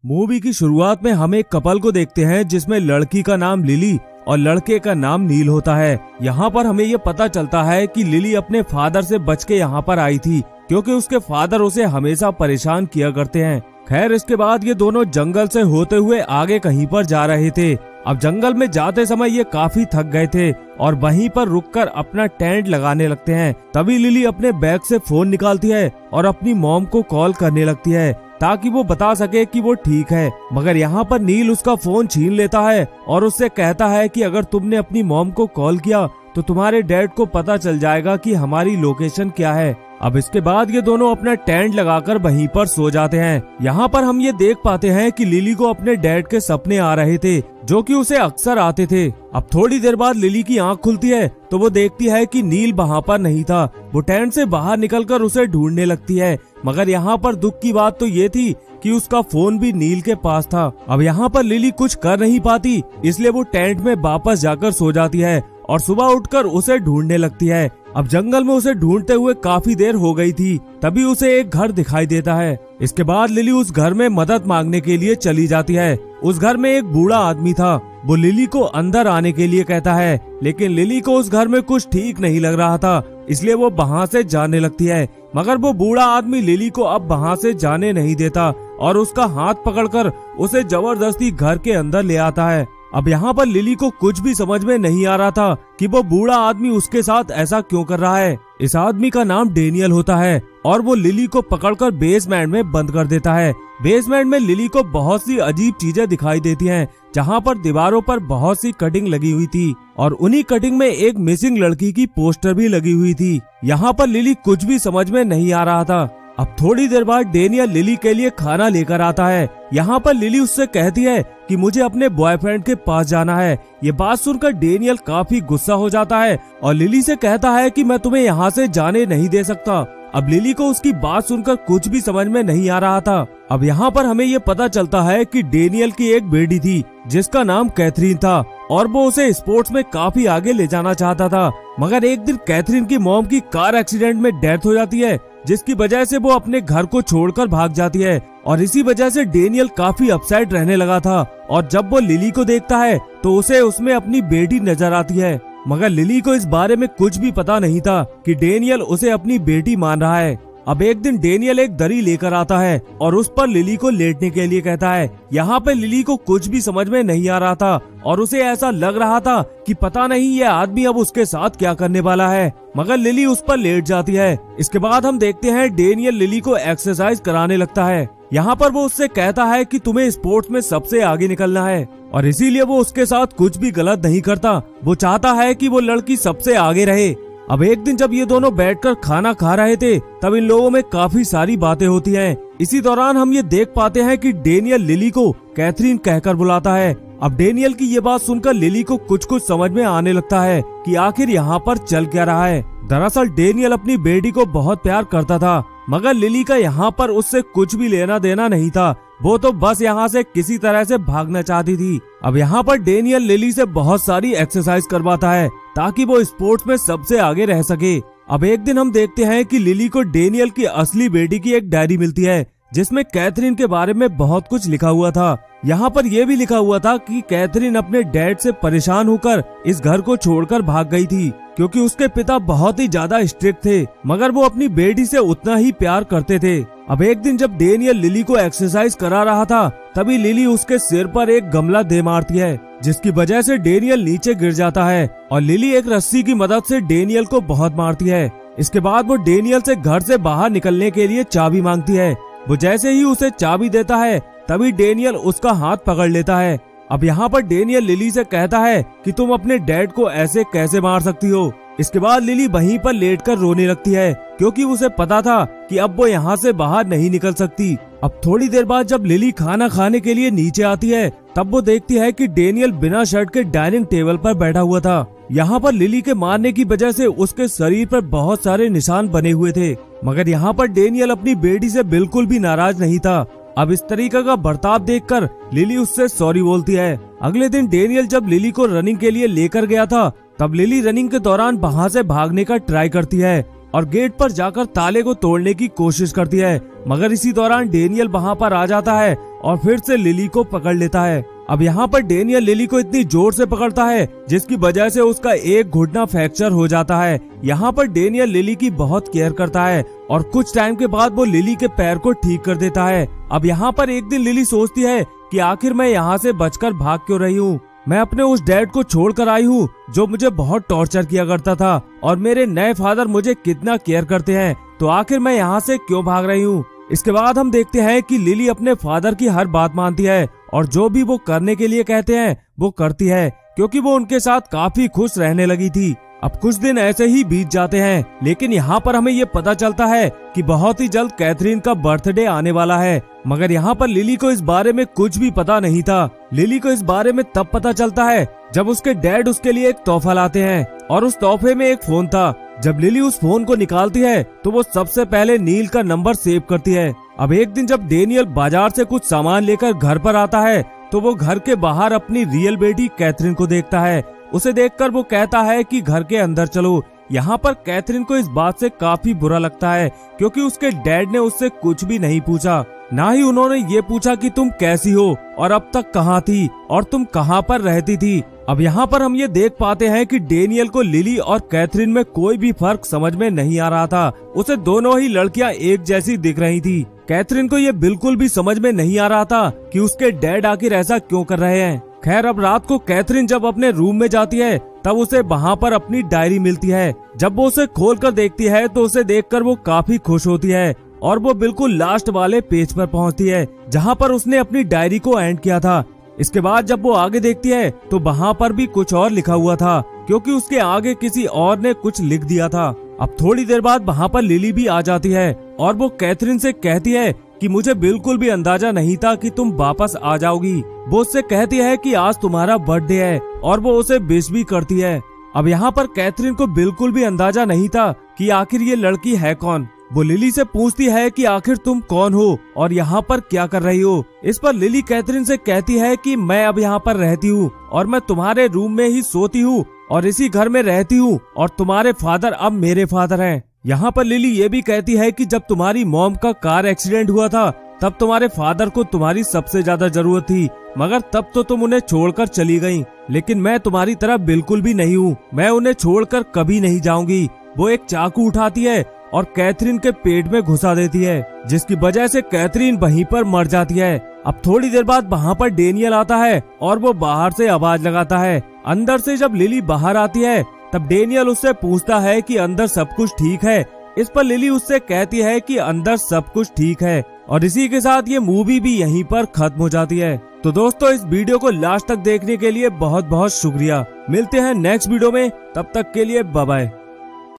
Movie की शुरुआत में हम एक कपल को देखते हैं जिसमें लड़की का नाम लिली और लड़के का नाम नील होता है। यहाँ पर हमें ये पता चलता है कि लिली अपने फादर से बच के यहाँ पर आई थी क्योंकि उसके फादर उसे हमेशा परेशान किया करते हैं। खैर इसके बाद ये दोनों जंगल से होते हुए आगे कहीं पर जा रहे थे। अब जंगल में जाते समय ये काफी थक गए थे और वहीं पर रुककर अपना टेंट लगाने लगते हैं। तभी लिली अपने बैग से फोन निकालती है और अपनी मॉम को कॉल करने लगती है ताकि वो बता सके कि वो ठीक है। मगर यहाँ पर नील उसका फोन छीन लेता है और उससे कहता है कि अगर तुमने अपनी मॉम को कॉल किया तो तुम्हारे डैड को पता चल जाएगा कि हमारी लोकेशन क्या है। अब इसके बाद ये दोनों अपना टेंट लगाकर वहीं पर सो जाते हैं। यहाँ पर हम ये देख पाते हैं कि लिली को अपने डैड के सपने आ रहे थे जो कि उसे अक्सर आते थे। अब थोड़ी देर बाद लिली की आंख खुलती है तो वो देखती है कि नील वहाँ पर नहीं था। वो टेंट से बाहर निकलकर उसे ढूंढने लगती है। मगर यहाँ पर दुख की बात तो ये थी कि उसका फोन भी नील के पास था। अब यहाँ पर लिली कुछ कर नहीं पाती, इसलिए वो टेंट में वापस जाकर सो जाती है और सुबह उठकर उसे ढूंढने लगती है। अब जंगल में उसे ढूंढते हुए काफी देर हो गई थी, तभी उसे एक घर दिखाई देता है। इसके बाद लिली उस घर में मदद मांगने के लिए चली जाती है। उस घर में एक बूढ़ा आदमी था। वो लिली को अंदर आने के लिए कहता है, लेकिन लिली को उस घर में कुछ ठीक नहीं लग रहा था, इसलिए वो वहाँ से जाने लगती है। मगर वो बूढ़ा आदमी लिली को अब वहाँ से जाने नहीं देता और उसका हाथ पकड़कर उसे जबरदस्ती घर के अंदर ले आता है। अब यहाँ पर लिली को कुछ भी समझ में नहीं आ रहा था कि वो बूढ़ा आदमी उसके साथ ऐसा क्यों कर रहा है। इस आदमी का नाम डेनियल होता है और वो लिली को पकड़कर बेसमेंट में बंद कर देता है। बेसमेंट में लिली को बहुत सी अजीब चीजें दिखाई देती हैं, जहाँ पर दीवारों पर बहुत सी कटिंग लगी हुई थी और उन्हीं कटिंग में एक मिसिंग लड़की की पोस्टर भी लगी हुई थी। यहाँ पर लिली कुछ भी समझ में नहीं आ रहा था। अब थोड़ी देर बाद डेनियल लिली के लिए खाना लेकर आता है। यहाँ पर लिली उससे कहती है कि मुझे अपने बॉयफ्रेंड के पास जाना है। ये बात सुनकर डेनियल काफी गुस्सा हो जाता है और लिली से कहता है कि मैं तुम्हें यहाँ से जाने नहीं दे सकता। अब लिली को उसकी बात सुनकर कुछ भी समझ में नहीं आ रहा था। अब यहाँ पर हमें ये पता चलता है कि डेनियल की एक बेटी थी जिसका नाम कैथरीन था और वो उसे स्पोर्ट्स में काफी आगे ले जाना चाहता था। मगर एक दिन कैथरीन की मॉम की कार एक्सीडेंट में डेथ हो जाती है, जिसकी वजह से वो अपने घर को छोड़कर भाग जाती है और इसी वजह से डेनियल काफी अपसेट रहने लगा था। और जब वो लिली को देखता है तो उसे उसमें अपनी बेटी नजर आती है। मगर लिली को इस बारे में कुछ भी पता नहीं था कि डेनियल उसे अपनी बेटी मान रहा है। अब एक दिन डेनियल एक दरी लेकर आता है और उस पर लिली को लेटने के लिए कहता है। यहाँ पे लिली को कुछ भी समझ में नहीं आ रहा था और उसे ऐसा लग रहा था कि पता नहीं ये आदमी अब उसके साथ क्या करने वाला है। मगर लिली उस पर लेट जाती है। इसके बाद हम देखते हैं डेनियल लिली को एक्सरसाइज कराने लगता है। यहाँ पर वो उससे कहता है कि तुम्हें स्पोर्ट्स में सबसे आगे निकलना है और इसीलिए वो उसके साथ कुछ भी गलत नहीं करता। वो चाहता है कि वो लड़की सबसे आगे रहे। अब एक दिन जब ये दोनों बैठकर खाना खा रहे थे तब इन लोगों में काफी सारी बातें होती हैं। इसी दौरान हम ये देख पाते हैं कि डेनियल लिली को कैथरीन कहकर बुलाता है। अब डेनियल की ये बात सुनकर लिली को कुछ समझ में आने लगता है कि आखिर यहाँ पर चल क्या रहा है। दरअसल डेनियल अपनी बेटी को बहुत प्यार करता था, मगर लिली का यहाँ पर उससे कुछ भी लेना देना नहीं था। वो तो बस यहाँ से किसी तरह से भागना चाहती थी। अब यहाँ पर डेनियल लिली से बहुत सारी एक्सरसाइज करवाता है ताकि वो स्पोर्ट्स में सबसे आगे रह सके। अब एक दिन हम देखते हैं कि लिली को डेनियल की असली बेटी की एक डायरी मिलती है जिसमें कैथरीन के बारे में बहुत कुछ लिखा हुआ था। यहाँ पर यह भी लिखा हुआ था कि कैथरीन अपने डैड से परेशान होकर इस घर को छोड़कर भाग गई थी क्योंकि उसके पिता बहुत ही ज्यादा स्ट्रिक्ट थे, मगर वो अपनी बेटी से उतना ही प्यार करते थे। अब एक दिन जब डेनियल लिली को एक्सरसाइज करा रहा था तभी लिली उसके सिर पर एक गमला दे मारती है, जिसकी वजह से डेनियल नीचे गिर जाता है और लिली एक रस्सी की मदद से डेनियल को बहुत मारती है। इसके बाद वो डेनियल से घर से बाहर निकलने के लिए चाबी मांगती है। वो जैसे ही उसे चाबी देता है तभी डेनियल उसका हाथ पकड़ लेता है। अब यहाँ पर डेनियल लिली से कहता है कि तुम अपने डैड को ऐसे कैसे मार सकती हो। इसके बाद लिली वहीं पर लेटकर रोने लगती है क्योंकि उसे पता था कि अब वो यहाँ से बाहर नहीं निकल सकती। अब थोड़ी देर बाद जब लिली खाना खाने के लिए नीचे आती है तब वो देखती है कि डेनियल बिना शर्ट के डाइनिंग टेबल पर बैठा हुआ था। यहाँ पर लिली के मारने की वजह से उसके शरीर पर बहुत सारे निशान बने हुए थे, मगर यहाँ पर डेनियल अपनी बेटी से बिल्कुल भी नाराज नहीं था। अब इस तरीके का बर्ताव देखकर लिली उससे सॉरी बोलती है। अगले दिन डेनियल जब लिली को रनिंग के लिए लेकर गया था तब लिली रनिंग के दौरान वहाँ से भागने का ट्राई करती है, और गेट पर जाकर ताले को तोड़ने की कोशिश करती है, मगर इसी दौरान डेनियल वहाँ पर आ जाता है और फिर से लिली को पकड़ लेता है। अब यहाँ पर डेनियल लिली को इतनी जोर से पकड़ता है जिसकी वजह से उसका एक घुटना फ्रैक्चर हो जाता है। यहाँ पर डेनियल लिली की बहुत केयर करता है और कुछ टाइम के बाद वो लिली के पैर को ठीक कर देता है। अब यहाँ पर एक दिन लिली सोचती है कि आखिर मैं यहाँ से बचकर भाग क्यों रही हूँ। मैं अपने उस डैड को छोड़कर आई हूँ जो मुझे बहुत टॉर्चर किया करता था, और मेरे नए फादर मुझे कितना केयर करते हैं, तो आखिर मैं यहाँ से क्यों भाग रही हूँ। इसके बाद हम देखते हैं कि लिली अपने फादर की हर बात मानती है और जो भी वो करने के लिए कहते हैं वो करती है, क्योंकि वो उनके साथ काफी खुश रहने लगी थी। अब कुछ दिन ऐसे ही बीत जाते हैं, लेकिन यहाँ पर हमें ये पता चलता है कि बहुत ही जल्द कैथरीन का बर्थडे आने वाला है, मगर यहाँ पर लिली को इस बारे में कुछ भी पता नहीं था। लिली को इस बारे में तब पता चलता है जब उसके डैड उसके लिए एक तोहफा लाते हैं, और उस तोहफे में एक फोन था। जब लिली उस फोन को निकालती है तो वो सबसे पहले नील का नंबर सेव करती है। अब एक दिन जब डेनियल बाजार से कुछ सामान लेकर घर पर आता है तो वो घर के बाहर अपनी रियल बेटी कैथरीन को देखता है। उसे देखकर वो कहता है कि घर के अंदर चलो। यहाँ पर कैथरीन को इस बात से काफी बुरा लगता है, क्योंकि उसके डैड ने उससे कुछ भी नहीं पूछा, ना ही उन्होंने ये पूछा कि तुम कैसी हो और अब तक कहाँ थी और तुम कहाँ पर रहती थी। अब यहाँ पर हम ये देख पाते हैं कि डेनियल को लिली और कैथरीन में कोई भी फर्क समझ में नहीं आ रहा था। उसे दोनों ही लड़कियाँ एक जैसी दिख रही थी। कैथरीन को ये बिल्कुल भी समझ में नहीं आ रहा था कि उसके डैड आखिर ऐसा क्यों कर रहे हैं। खैर, अब रात को कैथरीन जब अपने रूम में जाती है तब उसे वहाँ पर अपनी डायरी मिलती है। जब वो उसे खोलकर देखती है तो उसे देखकर वो काफी खुश होती है और वो बिल्कुल लास्ट वाले पेज पर पहुँचती है जहाँ पर उसने अपनी डायरी को एंड किया था। इसके बाद जब वो आगे देखती है तो वहाँ पर भी कुछ और लिखा हुआ था, क्योंकि उसके आगे किसी और ने कुछ लिख दिया था। अब थोड़ी देर बाद वहाँ पर लिली भी आ जाती है और वो कैथरीन से कहती है कि मुझे बिल्कुल भी अंदाजा नहीं था कि तुम वापस आ जाओगी। वो उससे कहती है कि आज तुम्हारा बर्थडे है और वो उसे विश भी करती है। अब यहाँ पर कैथरीन को बिल्कुल भी अंदाजा नहीं था कि आखिर ये लड़की है कौन। वो लिली से पूछती है कि आखिर तुम कौन हो और यहाँ पर क्या कर रही हो। इस पर लिली कैथरीन से कहती है कि मैं अब यहाँ पर रहती हूँ और मैं तुम्हारे रूम में ही सोती हूँ और इसी घर में रहती हूँ और तुम्हारे फादर अब मेरे फादर हैं। यहाँ पर लिली ये भी कहती है कि जब तुम्हारी मॉम का कार एक्सीडेंट हुआ था तब तुम्हारे फादर को तुम्हारी सबसे ज्यादा जरूरत थी, मगर तब तो तुम उन्हें छोड़कर चली गयी। लेकिन मैं तुम्हारी तरह बिल्कुल भी नहीं हूँ, मैं उन्हें छोड़कर कभी नहीं जाऊंगी। वो एक चाकू उठाती है और कैथरीन के पेट में घुसा देती है, जिसकी वजह से कैथरीन वहीं पर मर जाती है। अब थोड़ी देर बाद वहाँ पर डेनियल आता है और वो बाहर से आवाज लगाता है। अंदर से जब लिली बाहर आती है तब डेनियल उससे पूछता है कि अंदर सब कुछ ठीक है। इस पर लिली उससे कहती है कि अंदर सब कुछ ठीक है, और इसी के साथ ये मूवी भी यहीं पर खत्म हो जाती है। तो दोस्तों, इस वीडियो को लास्ट तक देखने के लिए बहुत बहुत शुक्रिया। मिलते हैं नेक्स्ट वीडियो में, तब तक के लिए बाय बाय।